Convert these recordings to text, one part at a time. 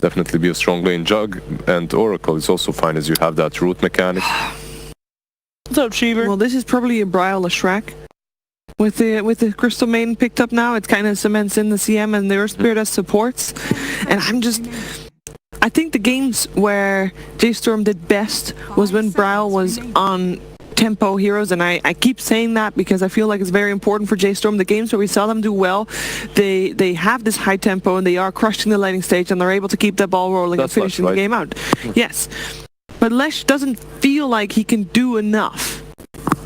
definitely be a strong lane. Jug and Oracle is also fine as you have that root mechanic. What's up, Cheever? Well, this is probably a Brile, a Shrek. With the Crystal Maiden picked up now, it kind of cements in the CM and their Spirit as supports. And I think the games where J-Storm did best was when Brile was on tempo heroes, and I keep saying that because I feel like it's very important for J-Storm. The games where we saw them do well, they have this high tempo and they are crushing the laning stage and they're able to keep the ball rolling and finishing the game out. Yes. But Lesh doesn't feel like he can do enough.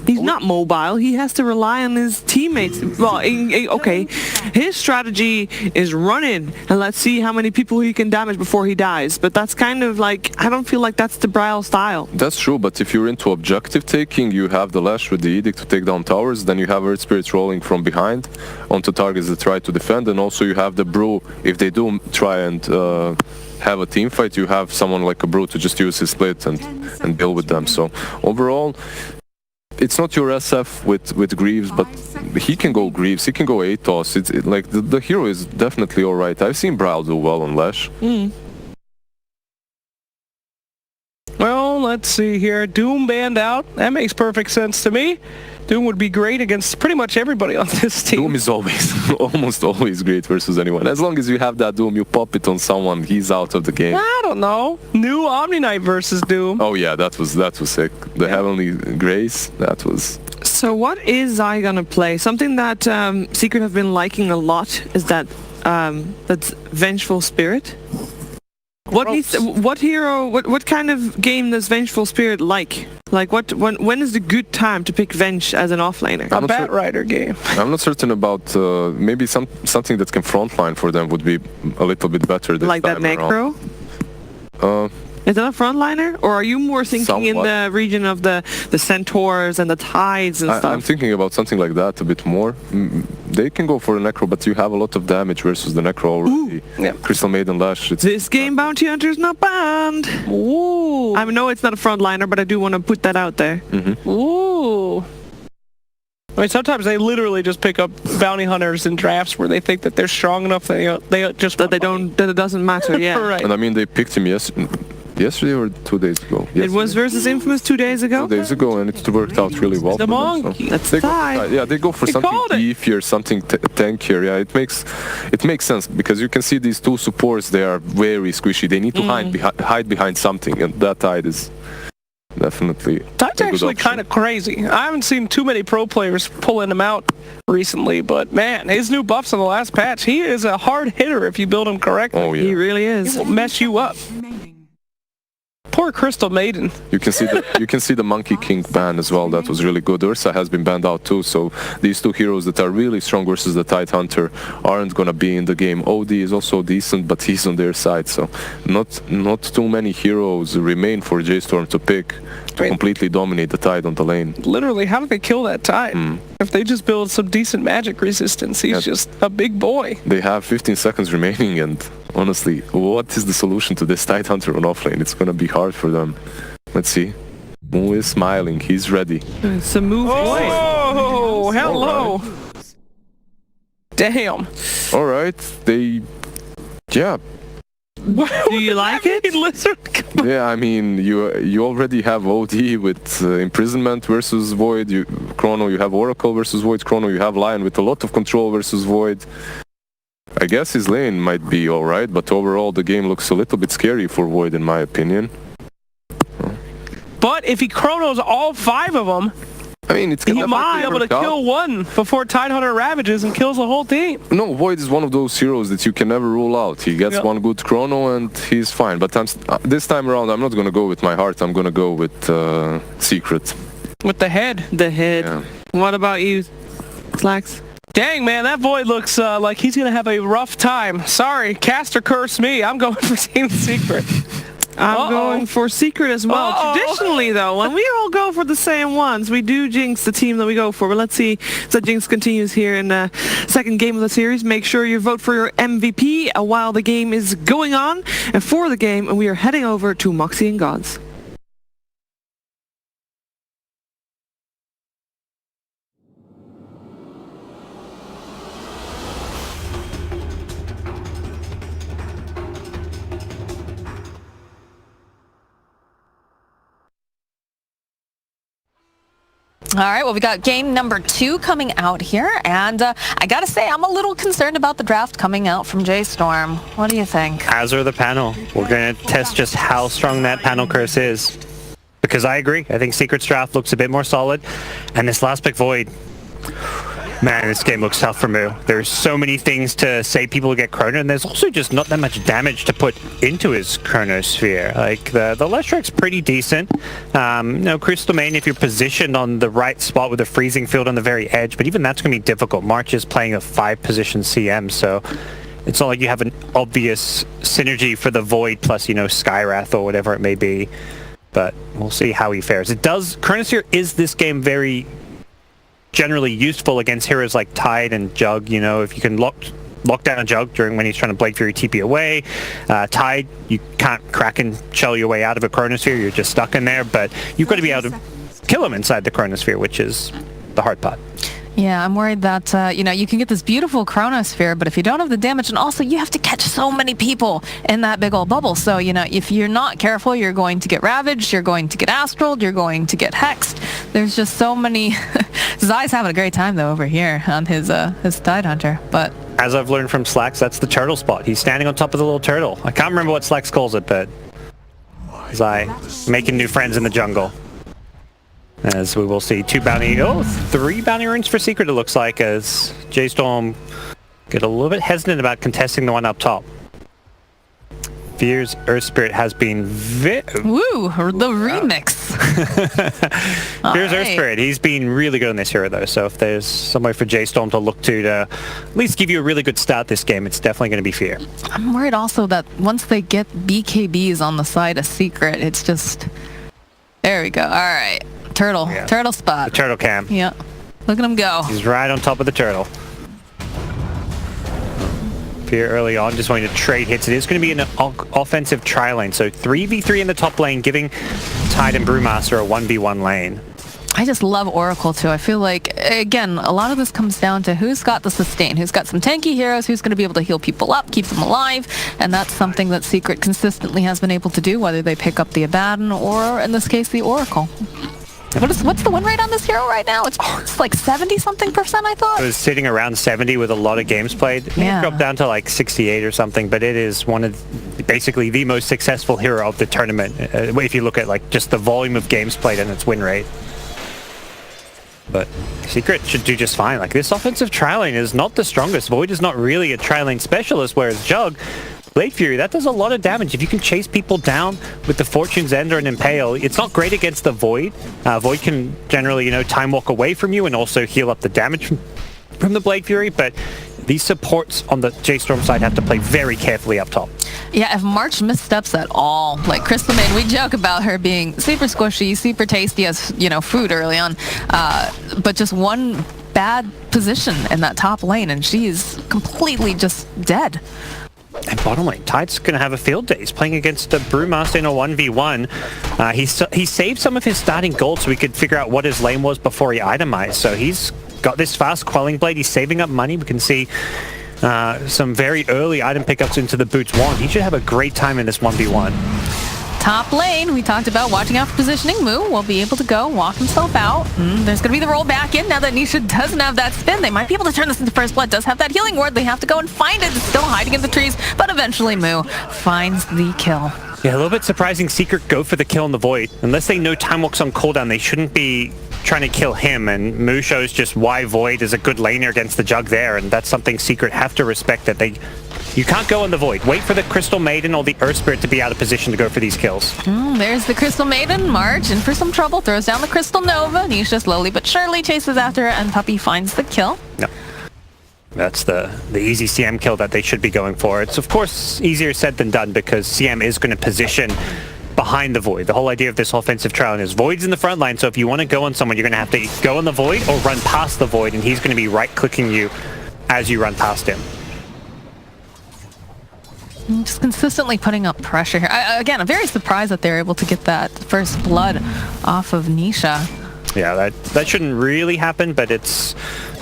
He's not mobile. He has to rely on his teammates. Well, okay, his strategy is running, and let's see how many people he can damage before he dies. But that's kind of like, I don't feel like that's the Brile style. That's true, but if you're into objective taking, you have the Lash with the Edict to take down towers, then you have Earth Spirits rolling from behind onto targets that try to defend, and also you have the Brew. If they do try and have a team fight, you have someone like a Brew to just use his split and deal with them. So overall, it's not your SF with Greaves, but he can go Greaves, he can go Atos. Like the hero is definitely alright. I've seen Brile do well on Lash. Well, let's see here. Doom banned out. That makes perfect sense to me. Doom would be great against pretty much everybody on this team. Doom is always, almost always great versus anyone. As long as you have that Doom, you pop it on someone, he's out of the game. I don't know. New Omni Knight versus Doom. Oh yeah, that was sick. The Heavenly Grace, that was... So what is Zai gonna play? Something that Secret have been liking a lot is that that's Vengeful Spirit. What kind of game does Vengeful Spirit like? Like when is the good time to pick Venge as an offlaner? A Bat Rider game. I'm not certain about maybe something that can frontline for them would be a little bit better this like time that Necro? Is that a frontliner? Or are you more thinking somewhat in the region of the Centaurs and the Tides and stuff? I'm thinking about something like that a bit more. They can go for the Necro, but you have a lot of damage versus the Necro already. Yeah. Crystal Maiden Lash. This game Bounty Hunter is not banned. Ooh. I know it's not a frontliner, but I do want to put that out there. Ooh. I mean, sometimes they literally just pick up bounty hunters in drafts where they think that they're strong enough that they just that it doesn't matter. Yeah. Right. And I mean, they picked him yesterday or 2 days ago? Yesterday. It was versus Infamous 2 days ago? 2 days ago, and it worked out really well. The monkey. That's tied. Yeah, they go for something beefier, something tankier. Yeah, it makes sense because you can see these two supports. They are very squishy. They need to hide behind something, and that Tide is definitely. Tide's actually kind of crazy. I haven't seen too many pro players pulling him out recently, but man, his new buffs on the last patch, he is a hard hitter if you build him correctly. Oh yeah, he really is. He will mess you up. Poor Crystal Maiden. You can see the Monkey King ban as well. That was really good. Ursa has been banned out too. So these two heroes that are really strong versus the Tide Hunter aren't gonna be in the game. OD is also decent, but he's on their side. So not too many heroes remain for J-Storm to pick to completely dominate the Tide on the lane. Literally, how do they kill that Tide? If they just build some decent magic resistance, he's just a big boy. They have 15 seconds remaining, and honestly, what is the solution to this Tide Hunter on offlane? It's gonna be hard for them. Let's see. Moo is smiling. He's ready. It's a move. Oh, hello. Right. Damn. All right. Yeah. Do you like it? Lizard? Yeah, I mean, you already have OD with Imprisonment versus Void. Chrono, you have Oracle versus Void. Chrono, you have Lion with a lot of control versus Void. I guess his lane might be alright, but overall the game looks a little bit scary for Void in my opinion. But if he chronos all 5 of them, I mean, he might be able to kill one before Tidehunter ravages and kills the whole team. No, Void is one of those heroes that you can never rule out. He gets one good chrono and he's fine. But this time around, I'm not going to go with my heart. I'm going to go with Secret. With the head. The head. Yeah. What about you, Slacks? Dang, man, that Void looks like he's going to have a rough time. Sorry, cast or curse me. I'm going for Team Secret. I'm going for Secret as well. Traditionally, though, when we all go for the same ones, we do jinx the team that we go for. But let's see if that jinx continues here in the second game of the series. Make sure you vote for your MVP while the game is going on. And for the game, we are heading over to Moxie and Gods. All right, well, we got game number 2 coming out here, and I gotta say, I'm a little concerned about the draft coming out from J-Storm. What do you think? As are the panel. We're gonna test just how strong that panel curse is. Because I agree, I think Secret's draft looks a bit more solid, and this last pick Void, man, this game looks tough for Moo. There's so many things to say people get Chrono, and there's also just not that much damage to put into his Chronosphere. Like, the Leshrek's pretty decent. Crystal Main, if you're positioned on the right spot with a freezing field on the very edge, but even that's going to be difficult. March is playing a 5-position CM, so it's not like you have an obvious synergy for the Void plus, Skywrath or whatever it may be. But we'll see how he fares. Chronosphere is this game very generally useful against heroes like Tide and Jug. If you can lock down a Jug when he's trying to Blade Fury TP away. Tide, you can't crack and shell your way out of a Chronosphere, you're just stuck in there, but you've got to be able to kill him inside the Chronosphere, which is the hard part. Yeah, I'm worried that, you can get this beautiful Chronosphere, but if you don't have the damage, and also you have to catch so many people in that big old bubble. So, if you're not careful, you're going to get Ravaged, you're going to get Astraled, you're going to get Hexed. There's just so many... Zai's having a great time, though, over here on his Tide Hunter, but... As I've learned from Slacks, that's the turtle spot. He's standing on top of the little turtle. I can't remember what Slacks calls it, but... Zai, making new friends in the jungle. As we will see 3 bounty runes for Secret, it looks like, as J-Storm get a little bit hesitant about contesting the one up top. Fear's Earth Spirit has been Woo, the remix. Fear's Earth Spirit, he's been really good on this hero though, so if there's somewhere for J-Storm to look to at least give you a really good start this game, it's definitely going to be Fear. I'm worried also that once they get BKBs on the side of Secret, it's just... There we go, alright. Turtle spot. The turtle cam. Yeah. Look at him go. He's right on top of the turtle. Fear early on, just wanting to trade hits. It is going to be an offensive tri-lane, so 3v3 in the top lane, giving Tide and Brewmaster a 1v1 lane. I just love Oracle too. I feel like, again, a lot of this comes down to who's got the sustain, who's got some tanky heroes, who's going to be able to heal people up, keep them alive, and that's something that Secret consistently has been able to do, whether they pick up the Abaddon or, in this case, the Oracle. What's the win rate on this hero right now? It's like 70-something%, I thought. It was sitting around 70 with a lot of games played. Yeah. It dropped down to like 68 or something, but it is one of basically the most successful hero of the tournament, if you look at like just the volume of games played and its win rate. But Secret should do just fine. Like, this offensive tri-lane is not the strongest. Void is not really a tri-lane specialist, whereas Jug, Blade Fury, that does a lot of damage. If you can chase people down with the Fortune's End or an Impale, it's not great against the Void. Void can generally, time walk away from you and also heal up the damage from the Blade Fury, but these supports on the J-Storm side have to play very carefully up top. Yeah, if March missteps at all, like Crystal Maid, we joke about her being super squishy, super tasty as, food early on, but just one bad position in that top lane and she's completely just dead. And bottom lane, Tide's going to have a field day. He's playing against a Brewmaster in a 1v1. He saved some of his starting gold so we could figure out what his lane was before he itemized. So he's got this fast Quelling Blade. He's saving up money. We can see some very early item pickups into the Boots Wand. He should have a great time in this 1v1. Top lane, we talked about watching out for positioning. Moo will be able to go walk himself out. There's going to be the roll back in now that Nisha doesn't have that spin. They might be able to turn this into First Blood. Does have that healing ward. They have to go and find it. It's still hiding in the trees, but eventually Moo finds the kill. Yeah, a little bit surprising Secret go for the kill in the Void. Unless they know Time Walk's on cooldown, they shouldn't be trying to kill him, and Moo shows just why Void is a good laner against the Jug there, and that's something Secret have to respect, that you can't go in the Void. Wait for the Crystal Maiden or the Earth Spirit to be out of position to go for these kills. There's the Crystal Maiden. March in for some trouble, throws down the Crystal Nova. Nisha slowly but surely chases after her, and Puppy finds the kill. No. That's the easy CM kill that they should be going for. It's, of course, easier said than done because CM is going to position behind the Void. The whole idea of this offensive trial is Void's in the front line, so if you want to go on someone, you're going to have to go on the Void or run past the Void, and he's going to be right-clicking you as you run past him. Just consistently putting up pressure here. Again, I'm very surprised that they're able to get that First Blood off of Nisha. Yeah, that shouldn't really happen, but it's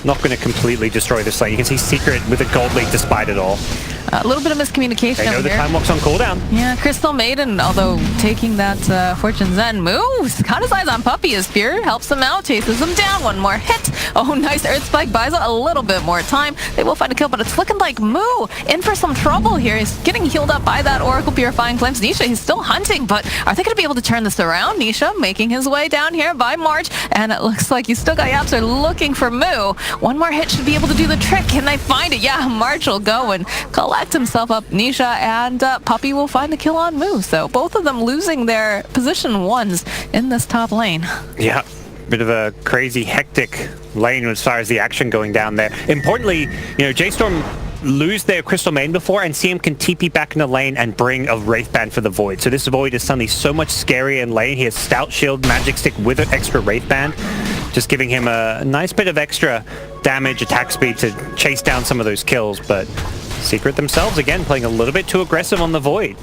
not going to completely destroy this lane. You can see Secret with a gold lead despite it all. A little bit of miscommunication They know over the here. time walk's on cooldown. Yeah, Crystal Maiden, although taking that Fortune Zen moves, got his eyes on Puppey as Spear helps him out, chases him down, one more hit. Oh, nice Earth Spike buys a little bit more time. They will find a kill, but it's looking like Moo in for some trouble here. He's getting healed up by that Oracle Purifying Flames. Nisha, he's still hunting, but are they going to be able to turn this around? Nisha making his way down here by March, and it looks like you still got Yapster looking for Moo. One more hit should be able to do the trick. Can they find it? Yeah, March will go and collect himself up. Nisha and Puppey will find the kill on Moo. So both of them losing their position ones in this top lane. Yeah, bit of a crazy, hectic lane as far as the action going down there. Importantly, you know, J-Storm lose their Crystal Main before, and CM can TP back in the lane and bring a Wraith Band for the Void. So this Void is suddenly so much scarier in lane. He has Stout Shield, Magic Stick with an extra Wraith Band, just giving him a nice bit of extra damage, attack speed to chase down some of those kills. But Secret themselves, again, playing a little bit too aggressive on the Void.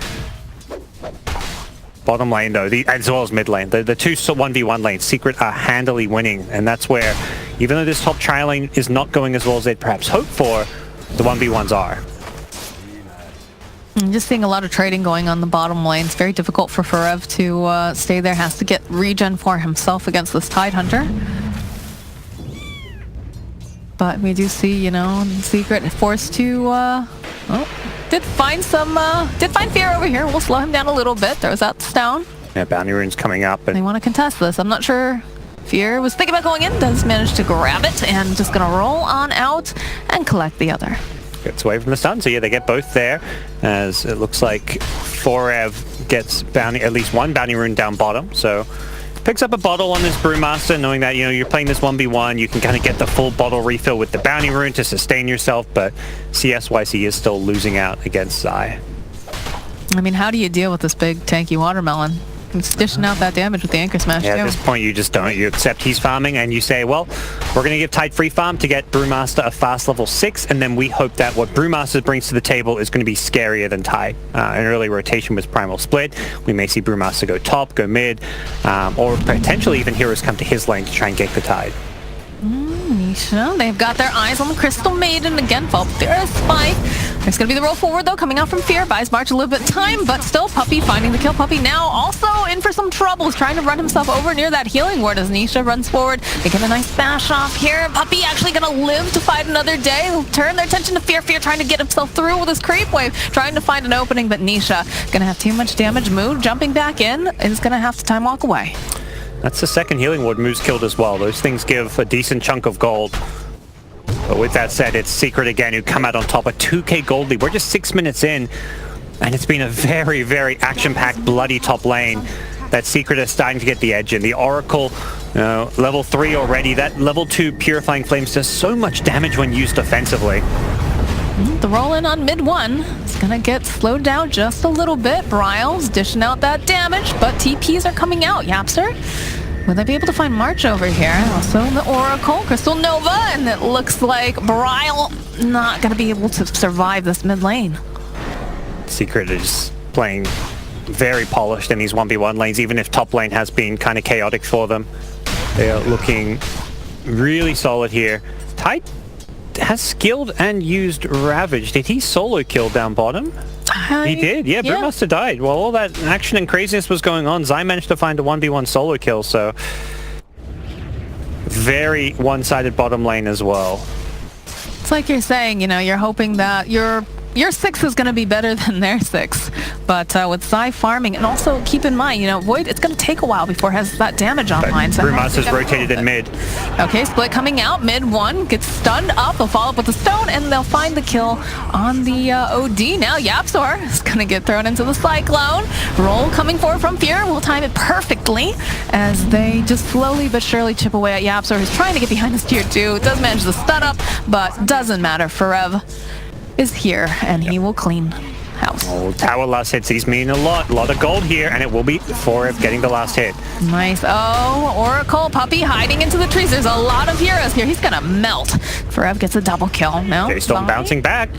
Bottom lane, though, as well as mid lane, the two 1v1 lanes, Secret are handily winning, and that's where, even though this top trial lane is not going as well as they'd perhaps hoped for, the 1v1s are. I'm just seeing a lot of trading going on the bottom lane. It's very difficult for Forev to stay there. Has to get regen for himself against this Tidehunter. But we do see, you know, Secret forced to, did find Fear over here. We'll slow him down a little bit. Throws out the stone. Yeah, Bounty Rune's coming up. They want to contest this. I'm not sure. Fear was thinking about going in, does manage to grab it, and just gonna roll on out and collect the other. Gets away from the stun, so yeah, they get both there, as it looks like Forev gets at least one Bounty Rune down bottom, so picks up a bottle on this Brewmaster, knowing that, you know, you're playing this 1v1, you can kind of get the full bottle refill with the Bounty Rune to sustain yourself, but CSYC is still losing out against Zai. I mean, how do you deal with this big tanky watermelon? It's dishing out that damage with the Anchor Smash, Yeah, too. at this point you just don't. You accept he's farming and you say, well, we're going to give Tide free farm to get Brewmaster a fast level 6, and then we hope that what Brewmaster brings to the table is going to be scarier than Tide. An early rotation with Primal Split. We may see Brewmaster go top, go mid, or potentially even heroes come to his lane to try and get the Tide. Nisha, they've got their eyes on the Crystal Maiden again. Fall there is Spike. There's going to be the roll forward, though, coming out from Fear. Buys March a little bit of time, but still Puppey finding the kill. Puppey now also in for some troubles, trying to run himself over near that healing ward as Nisha runs forward. They get a nice bash off here. Puppey actually going to live to fight another day. They'll turn their attention to Fear. Fear trying to get himself through with his creep wave, trying to find an opening, but Nisha going to have too much damage. Mood jumping back in is going to have to time walk away. That's the second healing ward Moose killed as well. Those things give a decent chunk of gold. But with that said, it's Secret again who come out on top, a 2k gold lead. We're just 6 minutes in, and it's been a very, very action-packed, bloody top lane that Secret is starting to get the edge in. The Oracle, level 3 already. That level 2 Purifying Flames does so much damage when used offensively. The roll in on mid 1 is going to get slowed down just a little bit. Bryle's dishing out that damage, but TPs are coming out. Yapster, will they be able to find March over here? Also the Oracle, Crystal Nova, and it looks like Bryle not going to be able to survive this mid lane. Secret is playing very polished in these 1v1 lanes, even if top lane has been kind of chaotic for them. They are looking really solid here. Tide has skilled and used Ravage. Did he solo kill down bottom? He did, yeah. Brewmaster died. While all that action and craziness was going on, Zai managed to find a 1v1 solo kill, so very one-sided bottom lane as well. It's like you're saying, you know, you're hoping that your 6 is going to be better than their 6. But with Zai farming, and also keep in mind, you know, Void, it's going to take a while before it has that damage online. So Brewmaster's rotated in mid. Okay, Split coming out, mid 1, gets stunned up, they'll follow up with the stone, and they'll find the kill on the OD. Now Yapsor is going to get thrown into the Cyclone. Roll coming forward from Fear, will time it perfectly as they just slowly but surely chip away at Yapsor, who's trying to get behind this tier 2. Does manage the stun up, but doesn't matter. Forev is here, and he will clean house. Oh, tower last hits, these mean a lot of gold here, and it will be Forev getting the last hit. Nice. Oh, Oracle, Puppey hiding into the trees. There's a lot of heroes here. He's gonna melt. Forev gets a double kill. No, J-Storm bouncing back.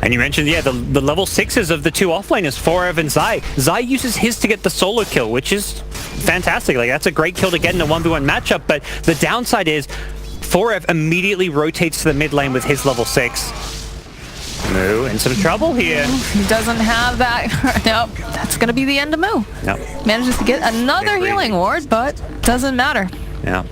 And you mentioned, yeah, the level 6s of the two offlaners, Forev and Zai. Zai uses his to get the solo kill, which is fantastic. Like, that's a great kill to get in a 1v1 matchup, but the downside is Forev immediately rotates to the mid lane with his level 6. Moo in some trouble here. He doesn't have that. Nope, that's going to be the end of Moo. Nope. Manages to get another healing ward, but doesn't matter. Yeah.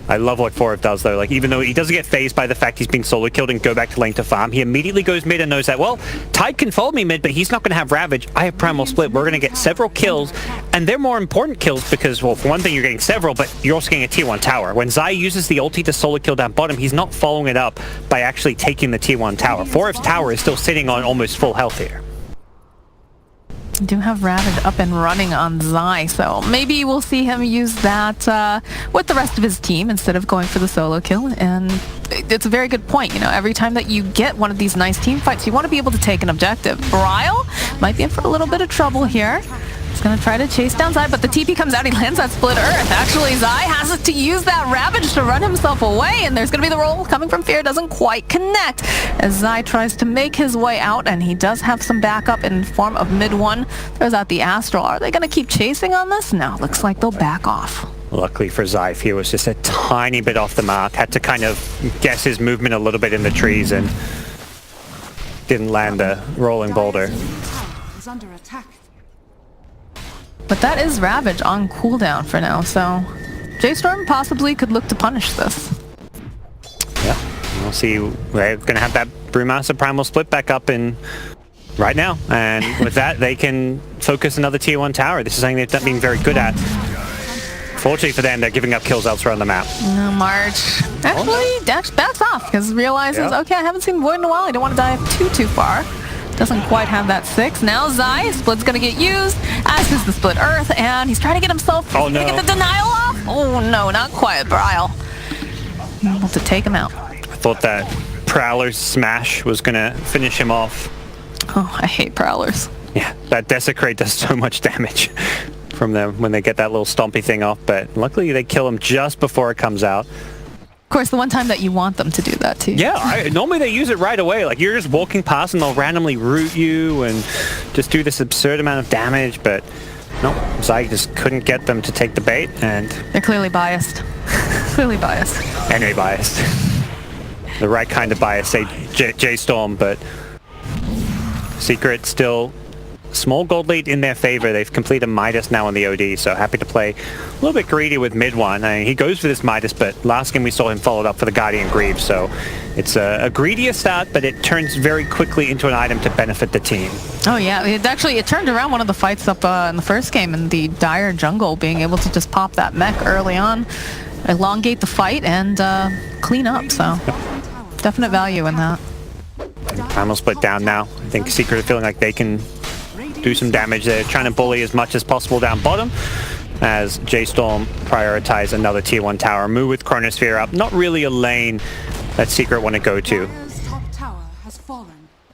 I love what Forov does though, like even though he doesn't get phased by the fact he's being solo killed and go back to lane to farm, he immediately goes mid and knows that, well, Tide can follow me mid, but he's not going to have Ravage. I have Primal Split. We're going to get several kills, and they're more important kills because, well, for one thing, you're getting several, but you're also getting a tier 1 tower. When Zai uses the ulti to solo kill down bottom, he's not following it up by actually taking the tier 1 tower. Forov's tower is still sitting on almost full health here. Do have Ravage up and running on Zai, so maybe we'll see him use that with the rest of his team instead of going for the solo kill. And it's a very good point, you know, every time that you get one of these nice team fights, you want to be able to take an objective. Bryle might be in for a little bit of trouble here. He's going to try to chase down Zai, but the TP comes out, he lands that Split Earth. Actually, Zai has to use that Ravage to run himself away, and there's going to be the roll coming from Fear. Doesn't quite connect as Zai tries to make his way out, and he does have some backup in form of mid one. Throws out the Astral. Are they going to keep chasing on this? No, looks like they'll back off. Luckily for Zai, Fear was just a tiny bit off the mark. Had to kind of guess his movement a little bit in the trees and didn't land a rolling boulder. Under attack. But that is Ravage on cooldown for now, so J-Storm possibly could look to punish this. Yeah, we'll see. We're going to have that Brewmaster Primal Split back up in right now, and with that they can focus another tier 1 tower. This is something they've not been very good at. Fortunately for them, they're giving up kills elsewhere on the map. No, March actually backs off because realizes, okay, I haven't seen Void in a while. I don't want to dive too far. Doesn't quite have that 6. Now Zai, Split's gonna get used, as is the Split Earth, and he's trying to get himself to get the denial off. Oh no, not quite, Bryle. Able to take him out. I thought that Prowler's smash was gonna finish him off. Oh, I hate Prowlers. Yeah, that Desecrate does so much damage from them when they get that little stompy thing off, but luckily they kill him just before it comes out. Of course, the one time that you want them to do that too. Yeah, normally they use it right away. Like you're just walking past and they'll randomly root you and just do this absurd amount of damage, but no, Zai just couldn't get them to take the bait, and they're clearly biased. Clearly biased. Anyway biased. The right kind of bias, say J-Storm, but Secret still small gold lead in their favor. They've completed Midas now on the OD, so happy to play a little bit greedy with mid one. I mean, he goes for this Midas, but last game we saw him followed up for the Guardian Greaves, so it's a greedier start, but it turns very quickly into an item to benefit the team. Oh yeah, it turned around one of the fights up in the first game in the Dire Jungle, being able to just pop that mech early on, elongate the fight, and clean up, so definite value in that. Primal Split down now. I think Secret are feeling like they can do some damage. They're trying to bully as much as possible down bottom as J-Storm prioritize another tier 1 tower. Moo with Chronosphere up. Not really a lane that Secret want to go to.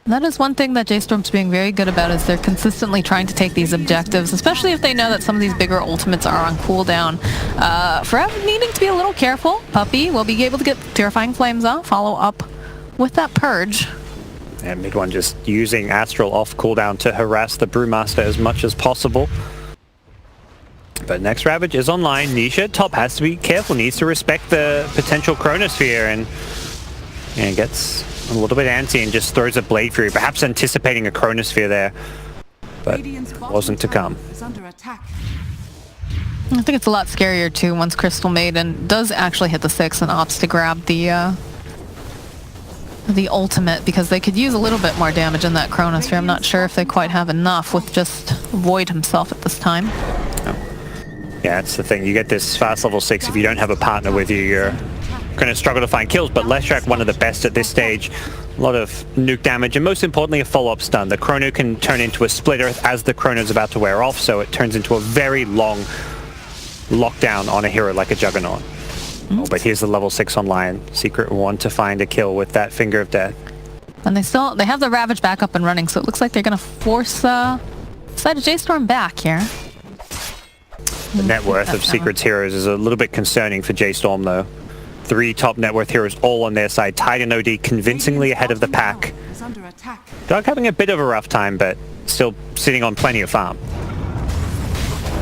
That is one thing that J-Storm's being very good about, is they're consistently trying to take these objectives, especially if they know that some of these bigger ultimates are on cooldown. Forever needing to be a little careful. Puppey will be able to get Purifying Flames off, follow up with that Purge. And mid one just using Astral off cooldown to harass the Brewmaster as much as possible. But next Ravage is online. Nisha top has to be careful, needs to respect the potential Chronosphere, and gets a little bit antsy and just throws a Blade Fury, perhaps anticipating a Chronosphere there, but wasn't to come. I think it's a lot scarier too once Crystal Maiden does actually hit the 6 and opts to grab the ultimate, because they could use a little bit more damage in that Chronosphere. I'm not sure if they quite have enough with just Void himself at this time. Yeah, that's the thing. You get this fast level 6, if you don't have a partner with you, you're going to struggle to find kills, but Leshrac, one of the best at this stage. A lot of nuke damage, and most importantly, a follow-up stun. The Chrono can turn into a Split Earth as the Chrono's about to wear off, so it turns into a very long lockdown on a hero like a Juggernaut. Oh, but here's the level 6 online. Secret want to find a kill with that Finger of Death. And they have the Ravage back up and running, so it looks like they're going to force side of J-Storm back here. The net worth of Secret's heroes is a little bit concerning for J-Storm, though. 3 top net worth heroes all on their side. Tide and OD convincingly ahead of the pack. Dog having a bit of a rough time, but still sitting on plenty of farm.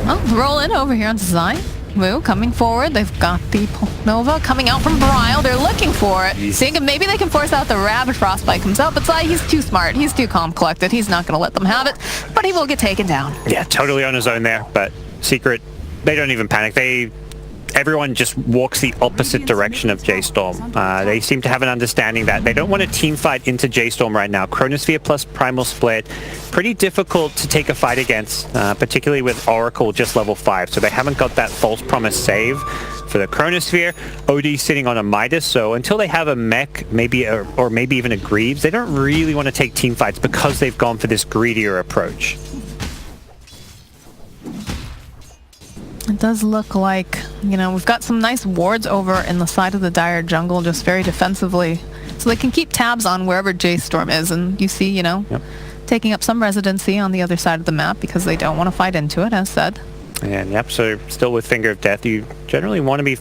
Oh, roll in over here on Zai. Moo coming forward. They've got the Nova coming out from Brile. They're looking for it. Thinking maybe they can force out the Ravage. Frostbite comes out, but Zai, he's too smart. He's too calm collected. He's not going to let them have it, but he will get taken down. Yeah, totally on his own there, but Secret, they don't even panic. Everyone just walks the opposite direction of J-Storm. They seem to have an understanding that they don't want to team fight into J-Storm right now. Chronosphere plus Primal Split, pretty difficult to take a fight against, particularly with Oracle just level 5. So they haven't got that False Promise save for the Chronosphere. OD sitting on a Midas, so until they have a mech, maybe or maybe even a Greaves, they don't really want to take team fights because they've gone for this greedier approach. It does look like, you know, we've got some nice wards over in the side of the Dire jungle, just very defensively. So they can keep tabs on wherever J-Storm is, and you see, you know, taking up some residency on the other side of the map because they don't want to fight into it, as said. And yep, so still with Finger of Death, you generally want to be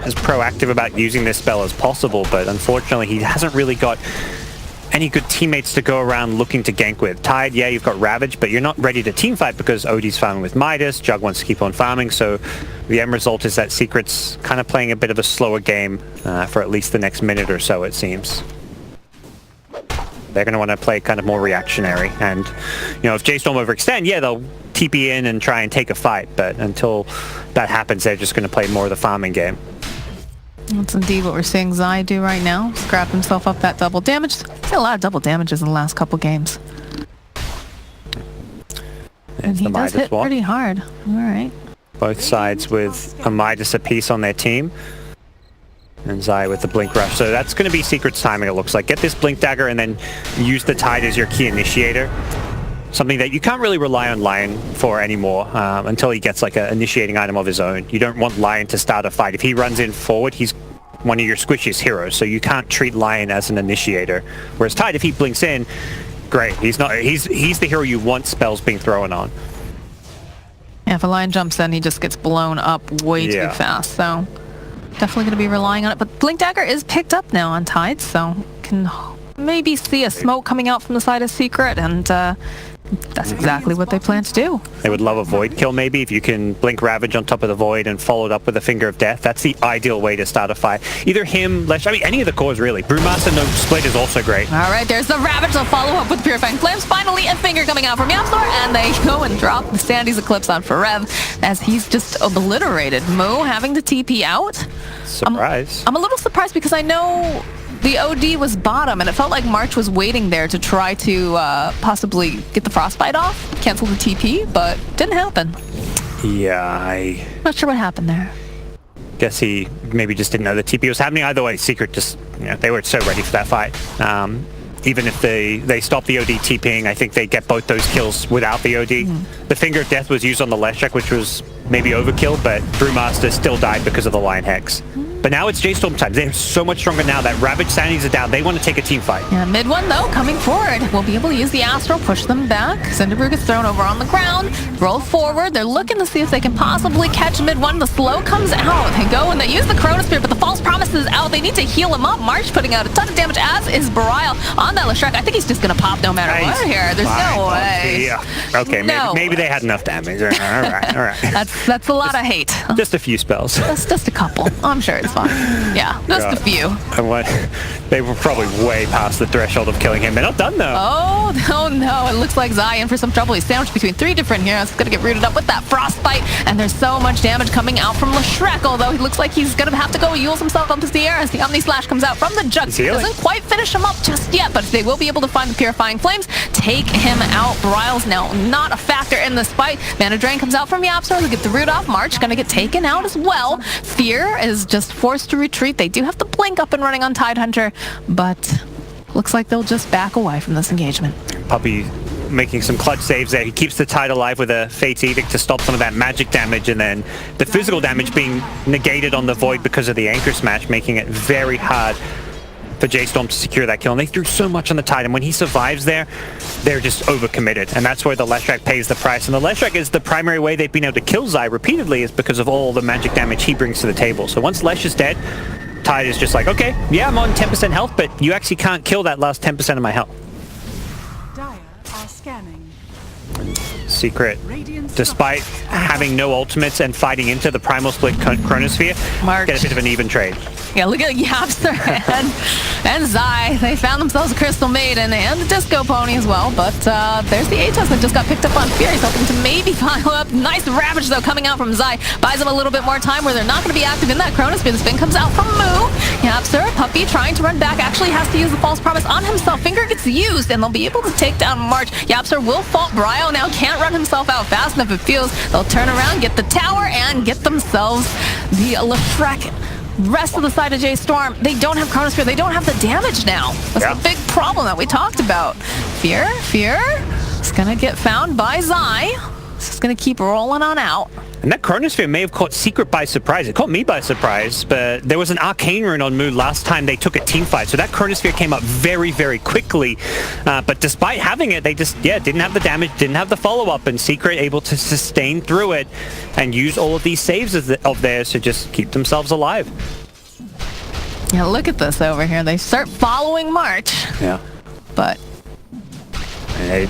as proactive about using this spell as possible, but unfortunately he hasn't really got any good teammates to go around looking to gank with. Tide, yeah, you've got Ravage, but you're not ready to team fight because OD's farming with Midas, Jug wants to keep on farming, so the end result is that Secret's kind of playing a bit of a slower game for at least the next minute or so, it seems. They're going to want to play kind of more reactionary, and, you know, if J-Storm overextend, yeah, they'll TP in and try and take a fight, but until that happens, they're just going to play more of the farming game. That's indeed what we're seeing Zai do right now. Scrap himself up that double damage. He's got a lot of double damages in the last couple games. And he does hit pretty hard. All right. Both sides with a Midas apiece on their team. And Zai with the Blink Rush. So that's going to be Secret's timing, it looks like. Get this Blink Dagger and then use the Tide as your key initiator. Something that you can't really rely on Lion for anymore until he gets like an initiating item of his own. You don't want Lion to start a fight. If he runs in forward, he's one of your squishiest heroes, so you can't treat Lion as an initiator. Whereas Tide, if he blinks in, great. He's the hero you want spells being thrown on. Yeah, if a Lion jumps in, he just gets blown up way too fast, so definitely going to be relying on it. But Blink Dagger is picked up now on Tide, so can maybe see a smoke coming out from the side of Secret, and that's exactly what they plan to do. They would love a Void kill maybe, if you can Blink Ravage on top of the Void and follow it up with a Finger of Death. That's the ideal way to start a fight. Either him, Lesh, I mean any of the cores really. Brewmaster no split is also great. Alright, there's the Ravage. They'll follow up with Purifying Flames. Finally, a Finger coming out from Yapstor, and they go and drop the Sandy's Eclipse on Forev as he's just obliterated. Mo having to TP out. Surprise. I'm a little surprised because I know the OD was bottom, and it felt like March was waiting there to try to possibly get the Frostbite off, cancel the TP, but didn't happen. Yeah, Not sure what happened there. Guess he maybe just didn't know the TP was happening. Either way, Secret just, you know, they were so ready for that fight. Even if they stop the OD TPing, I think they get both those kills without the OD. The Finger of Death was used on the Leshek, which was maybe overkill, but Brewmaster still died because of the Lion Hex. But now it's J-Storm time. They're so much stronger now that Ravage Sanities are down. They want to take a team fight. Yeah, mid one though, coming forward. We'll be able to use the Astral, push them back. Cinderbrew gets thrown over on the ground, roll forward. They're looking to see if they can possibly catch mid one. The slow comes out. They go and they use the Chronosphere, but the False Promise is out. They need to heal him up. March putting out a ton of damage, as is Brile on that Leshek. I think he's just going to pop no matter what here. There's no way. Yeah. Okay, maybe they had enough damage. All right. That's a lot of hate. Just a few spells. That's just a couple. I'm sure it's fine. Yeah, just a few. They were probably way past the threshold of killing him. They're not done though. Oh no, it looks like Zai in for some trouble. He's sandwiched between 3 different heroes. He's gonna get rooted up with that Frostbite, and there's so much damage coming out from Leshek, although he looks like he's gonna have to go Yules himself up to the air as the Omni Slash comes out from the Jug. Doesn't quite finish him up just yet, but they will be able to find the Purifying Flames, take him out. Brile's now not a factor in this fight. Mana Drain comes out from Yapstor to get the root off. March gonna get taken out as well. Fear is just forced to retreat. They do have to blink up and running on Tidehunter, but looks like they'll just back away from this engagement. Puppy making some clutch saves there. He keeps the Tide alive with a Fate's Edict to stop some of that magic damage, and then the physical damage being negated on the Void because of the Anchor Smash, making it very hard for J-Storm to secure that kill. And they threw so much on the Tide, and when he survives there, they're just overcommitted. And that's where the Leshek pays the price. And the Leshek is the primary way they've been able to kill Zai repeatedly, is because of all the magic damage he brings to the table. So once Lesh is dead, Tide is just like, okay, yeah, I'm on 10% health, but you actually can't kill that last 10% of my health. Dire are scanning. Secret, despite having no ultimates and fighting into the Primal Split Chronosphere, March. get a bit of an even trade. Yeah, look at Yapster and Zai. They found themselves a Crystal Maiden and a Disco Pony as well, but there's the Atos that just got picked up on Fury, hoping to maybe follow up. Nice Ravage, though, coming out from Zai. Buys them a little bit more time where they're not going to be active in that Chronosphere. The spin comes out from Moo. Yapster, Puppy, trying to run back, actually has to use the False Promise on himself. Finger gets used, and they'll be able to take down March. Yapster will fault Bryo now, can't run himself out fast enough, it feels. They'll turn around, get the tower, and get themselves the Lefrek. Rest of the side of J Storm, they don't have Chronosphere, they don't have the damage now. That's the big problem that we talked about. Fear is gonna get found by Zai. This is gonna keep rolling on out. And that Chronosphere may have caught Secret by surprise. It caught me by surprise, but there was an Arcane Rune on Moon last time they took a team fight, so that Chronosphere came up very, very quickly. But despite having it, they just, didn't have the damage, didn't have the follow-up, and Secret able to sustain through it and use all of these saves of theirs to just keep themselves alive. Yeah, look at this over here. They start following March. Yeah. But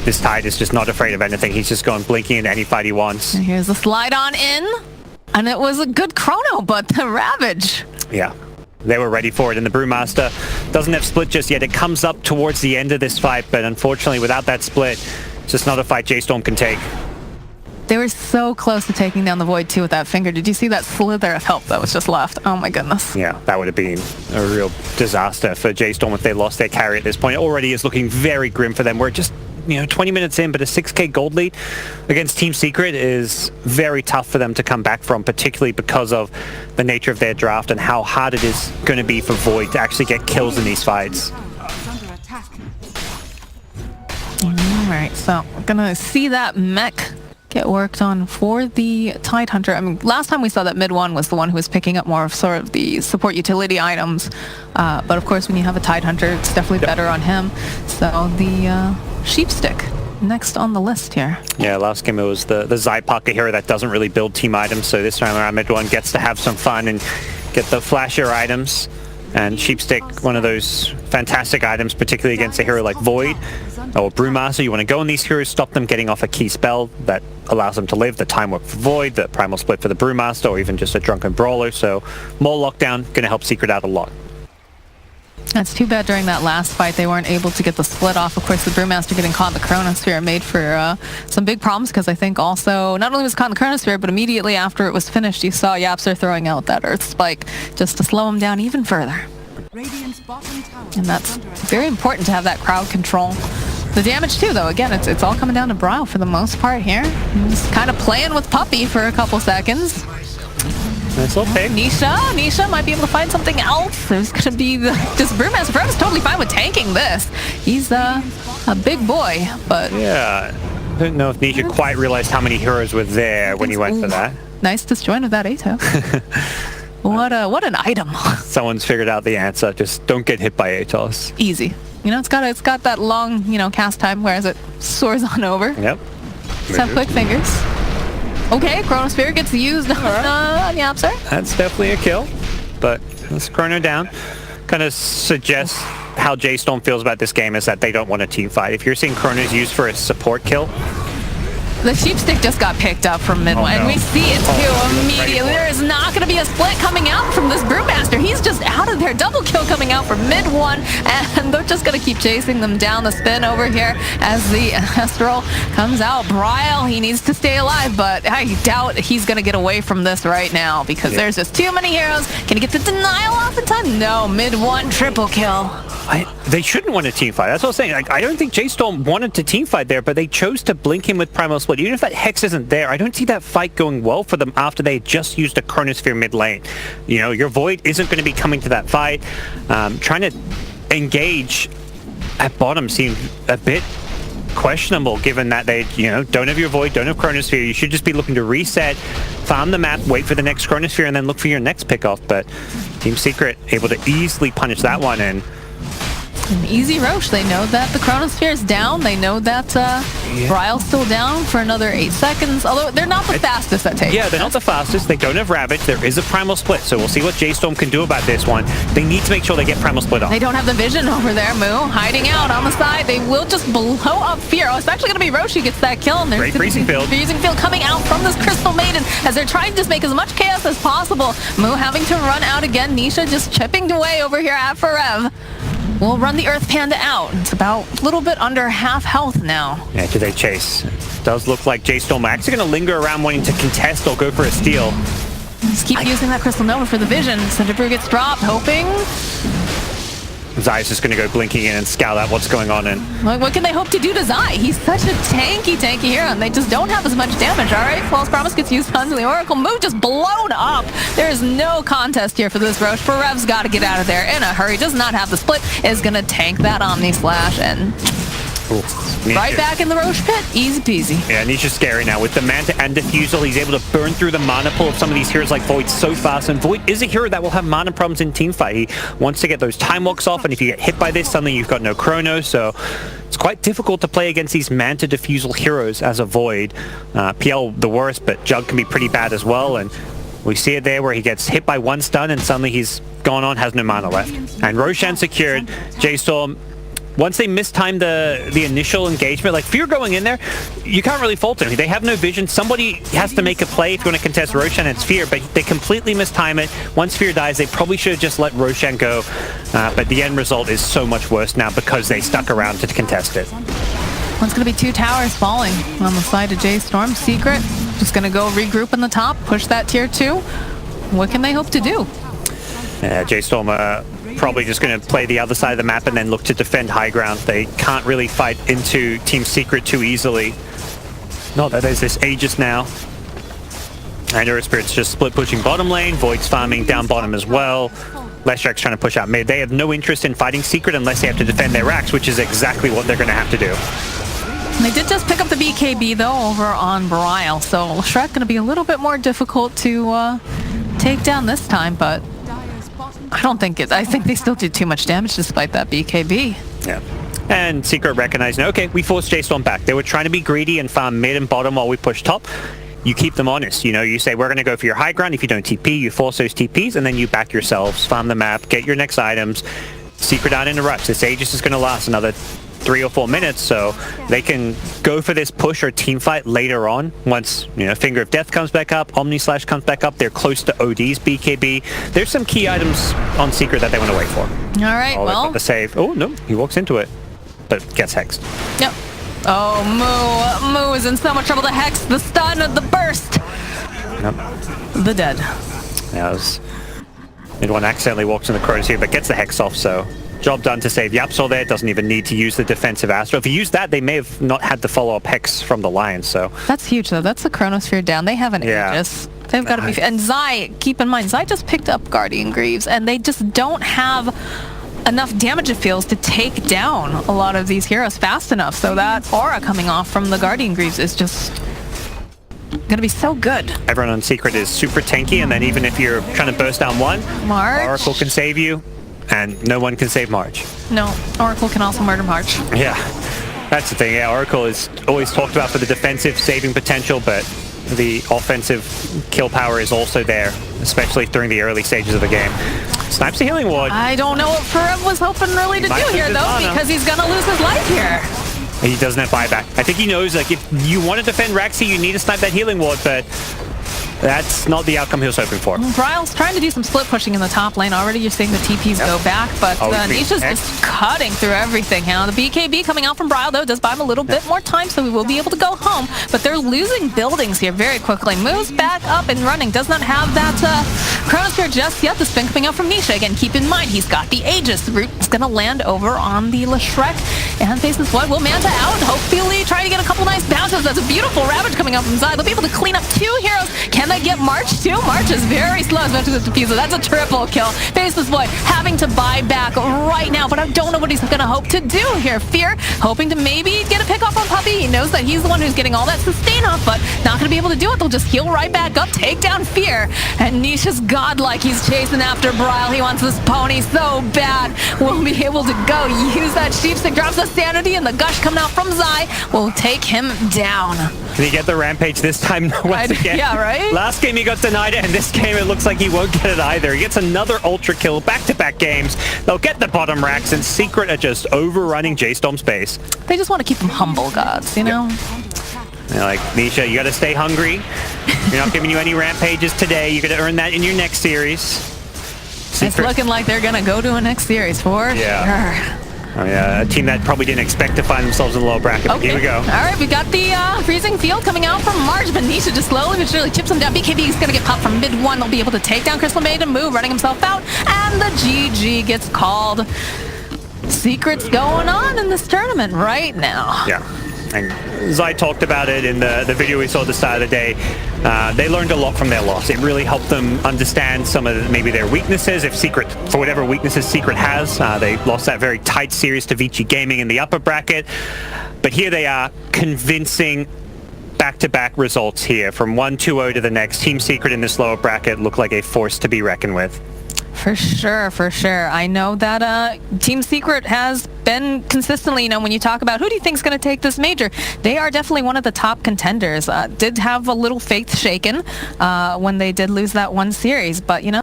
this Tide is just not afraid of anything. He's just going blinking in any fight he wants. and here's the slide on in. And it was a good chrono, but the Ravage. Yeah. They were ready for it, and the Brewmaster doesn't have split just yet. It comes up towards the end of this fight, but unfortunately without that split, it's just not a fight J-Storm can take. They were so close to taking down the Void too with that finger. Did you see that slither of help that was just left? Oh my goodness. Yeah, that would have been a real disaster for J-Storm if they lost their carry at this point. It already is looking very grim for them. We're just 20 minutes in, but a 6k gold lead against Team Secret is very tough for them to come back from, particularly because of the nature of their draft and how hard it is going to be for Void to actually get kills in these fights. Alright, so we're gonna see that mech get worked on for the Tidehunter. I mean, last time we saw that mid one was the one who was picking up more of sort of the support utility items. But of course, when you have a Tidehunter, it's definitely better on him. So the Sheepstick next on the list here. Yeah, last game it was the Zai Parker hero that doesn't really build team items, so this time around mid one gets to have some fun and get the flashier items. And Sheepstick, one of those fantastic items, particularly against a hero like Void or Brewmaster. You want to go on these heroes, stop them getting off a key spell that allows them to live, the Time Warp for Void, the Primal Split for the Brewmaster, or even just a Drunken Brawler. So more lockdown, going to help Secret out a lot. That's too bad during that last fight they weren't able to get the split off. Of course, the Brewmaster getting caught in the Chronosphere made for some big problems, because I think also, not only was caught in the Chronosphere, but immediately after it was finished, you saw Yapster throwing out that Earth Spike just to slow him down even further. And that's very important to have that crowd control. The damage too, though, again, it's all coming down to Bryle for the most part here. He's kind of playing with Puppy for a couple seconds. That's okay. Nisha might be able to find something else. There's gonna be just Brewmaster Brown is totally fine with tanking this. He's a big boy, but yeah, I don't know if Nisha quite realized how many heroes were there when he went for that. Nice disjoint of that Ato. What an item. Someone's figured out the answer. Just don't get hit by Atos. Easy. It's got that long, cast time, whereas it soars on over. Yep. Just have quick fingers. Okay, Chronosphere gets used on Yapster. That's definitely a kill, but let's Chrono down. Kind of suggests how J-Storm feels about this game is that they don't want a team fight. If you're seeing Chronos used for a support kill, the Sheepstick just got picked up from mid one, and we see it too immediately. There is not going to be a split coming out from this Brewmaster. He's just out of there. Double kill coming out from mid one, and they're just going to keep chasing them down. The spin over here as the Astral comes out. Bryle, he needs to stay alive, but I doubt he's going to get away from this right now, because there's just too many heroes. Can he get the denial off in time? No, mid one, triple kill. They shouldn't want a team fight. That's what I'm saying. I don't think J-Storm wanted to team fight there, but they chose to blink him with Primal Split. Even if that Hex isn't there, I don't see that fight going well for them after they just used a Chronosphere mid lane. Your Void isn't going to be coming to that fight. Trying to engage at bottom seemed a bit questionable, given that they don't have your Void, don't have Chronosphere. You should just be looking to reset, farm the map, wait for the next Chronosphere, and then look for your next pickoff. But Team Secret able to easily punish that one, and An easy Roche. They know that the Chronosphere is down. They know that Bryle's still down for another 8 seconds. Although they're not the fastest at taking. Yeah, they're not the fastest. They don't have Ravage. There is a Primal Split, so we'll see what J-Storm can do about this one. They need to make sure they get Primal Split off. They don't have the vision over there, Moo. Hiding out on the side. They will just blow up Fear. Oh, it's actually going to be Roche who gets that kill. And Great freezing field. Freezing field coming out from this Crystal Maiden as they're trying to just make as much chaos as possible. Moo having to run out again. Nisha just chipping away over here at Forev. We'll run the Earth Panda out. It's about a little bit under half health now. Yeah, do they chase? It does look like J-Storm are actually going to linger around wanting to contest or go for a steal. Just keep using that Crystal Nova for the vision. Cinder Brew gets dropped, hoping. Zai's just going to go blinking in and scout out what's going on. And What can they hope to do to Zai? He's such a tanky hero, and they just don't have as much damage. All right, False Promise gets used onto the Oracle. Move just blown up. There is no contest here for this Roche. Forev's got to get out of there in a hurry. Does not have the split. Is going to tank that Omni Slash and right back in the Roche pit. Easy peasy. Yeah, and he's just scary now. With the Manta and Diffusal, he's able to burn through the mana pool of some of these heroes like Void so fast. And Void is a hero that will have mana problems in teamfight. He wants to get those time walks off, and if you get hit by this, suddenly you've got no Chrono. So it's quite difficult to play against these Manta Diffusal heroes as a Void. PL the worst, but Jug can be pretty bad as well. And we see it there where he gets hit by one stun, and suddenly he's gone on, has no mana left. And Roshan secured. J-Storm, once they mistime the initial engagement, like Fear going in there, you can't really fault them. They have no vision. Somebody has to make a play if you want to contest Roshan. It's Fear, but they completely mistime it. Once Fear dies, they probably should have just let Roshan go. But the end result is so much worse now because they stuck around to contest it. One's going to be 2 towers falling on the side of J-Storm. Secret just going to go regroup in the top, push that tier 2. What can they hope to do? J-Storm probably just going to play the other side of the map and then look to defend high ground. They can't really fight into Team Secret too easily. Not that there's this Aegis now. And Spirit's just split pushing bottom lane. Void's farming down bottom as well. Leshrek's trying to push out mid. They have no interest in fighting Secret unless they have to defend their racks, which is exactly what they're going to have to do. They did just pick up the BKB though over on Bryal, so Shrek going to be a little bit more difficult to take down this time, but I don't think I think they still did too much damage despite that BKB. Yeah. And Secret recognizing, okay, we forced J-Storm back. They were trying to be greedy and farm mid and bottom while we push top. You keep them honest, you know, you say, we're going to go for your high ground. If you don't TP, you force those TPs, and then you back yourselves, farm the map, get your next items. Secret out into rush. This Aegis is going to last another 3 or 4 minutes, so they can go for this push or team fight later on. Once, you know, Finger of Death comes back up, Omni Slash comes back up, they're close to OD's BKB. There's some key items on Secret that they want to wait for. All right, well. The save. Oh, no, he walks into it, but gets hexed. Yep. Oh, Moo is in so much trouble. The hex, the stun, the burst. Yep. The dead. Yeah, Mid-1 accidentally walks in the Chronos here, but gets the hex off, so job done to save Yapsol there. Doesn't even need to use the defensive Astro. If he used that, they may have not had the follow-up hex from the Lions, so. That's huge, though. That's the Chronosphere down. They have an Aegis. They've got to be... And Zai, keep in mind, Zai just picked up Guardian Greaves, and they just don't have enough damage, it feels, to take down a lot of these heroes fast enough. So that aura coming off from the Guardian Greaves is just gonna be so good. Everyone on Secret is super tanky, and then even if you're trying to burst down one, March. Oracle can save you, and no one can save March. No, Oracle can also murder March. Yeah, that's the thing. Yeah, Oracle is always talked about for the defensive saving potential, but the offensive kill power is also there, especially during the early stages of the game. Snipes the healing ward. I don't know what Ferev was hoping really to do here, though, because he's gonna lose his life here. He doesn't have buyback. I think he knows, like, if you want to defend Raxi, you need to snipe that healing ward, but that's not the outcome he was hoping for. Bryle's trying to do some split pushing in the top lane. Already you're seeing the TPs go back, but Nisha's just cutting through everything. Now the BKB coming out from Bryle, though, does buy him a little bit more time, so we will be able to go home, but they're losing buildings here very quickly. Moves back up and running. Does not have that Chronosphere just yet. The spin coming out from Nisha. Again, keep in mind, he's got the Aegis. The root is going to land over on the Leshrek. And Faceless Void will Manta out, hopefully trying to get a couple nice bounces. That's a beautiful Ravage coming out from side. They'll be able to clean up 2 heroes. Can they get March too? March is very slow, especially with Diffuser. That's a triple kill. Faceless Void having to buy back right now, but I don't know what he's going to hope to do here. Fear hoping to maybe get a pick off on Puppey. He knows that he's the one who's getting all that sustain off, but not going to be able to do it. They'll just heal right back up, take down Fear. And Nisha's godlike. He's chasing after Bryle. He wants this pony so bad. Will be able to go use that sheepstick. Drops the sanity, and the gush coming out from Zai will take him down. Can he get the rampage this time once again? Yeah, right? Last game he got denied it, and this game it looks like he won't get it either. He gets another ultra kill, back-to-back games. They'll get the bottom racks, and Secret are just overrunning J-Storm's base. They just want to keep him humble, gods, you know? They're like, Nisha, you gotta stay hungry. We're not giving you any rampages today. You're gonna earn that in your next series. It's looking like they're gonna go to a next series for sure. Oh yeah, a team that probably didn't expect to find themselves in the low bracket, but here we go. All right, we got the freezing field coming out from March, but Nisha just slowly but surely chips him down. BKB is going to get popped from mid-1. They'll be able to take down Crystal Maid and move, running himself out, and the GG gets called. Secrets going on in this tournament right now. Yeah. And Zai talked about it in the video we saw at the start of the day. They learned a lot from their loss. It really helped them understand some of maybe their weaknesses. If Secret, for whatever weaknesses Secret has, they lost that very tight series to Vici Gaming in the upper bracket. But here they are, convincing back-to-back results here. From 1-2-0 to the next. Team Secret in this lower bracket look like a force to be reckoned with. For sure, for sure. I know that Team Secret has been consistently, you know, when you talk about who do you think is going to take this major, they are definitely one of the top contenders. Did have a little faith shaken when they did lose that one series, but, you know,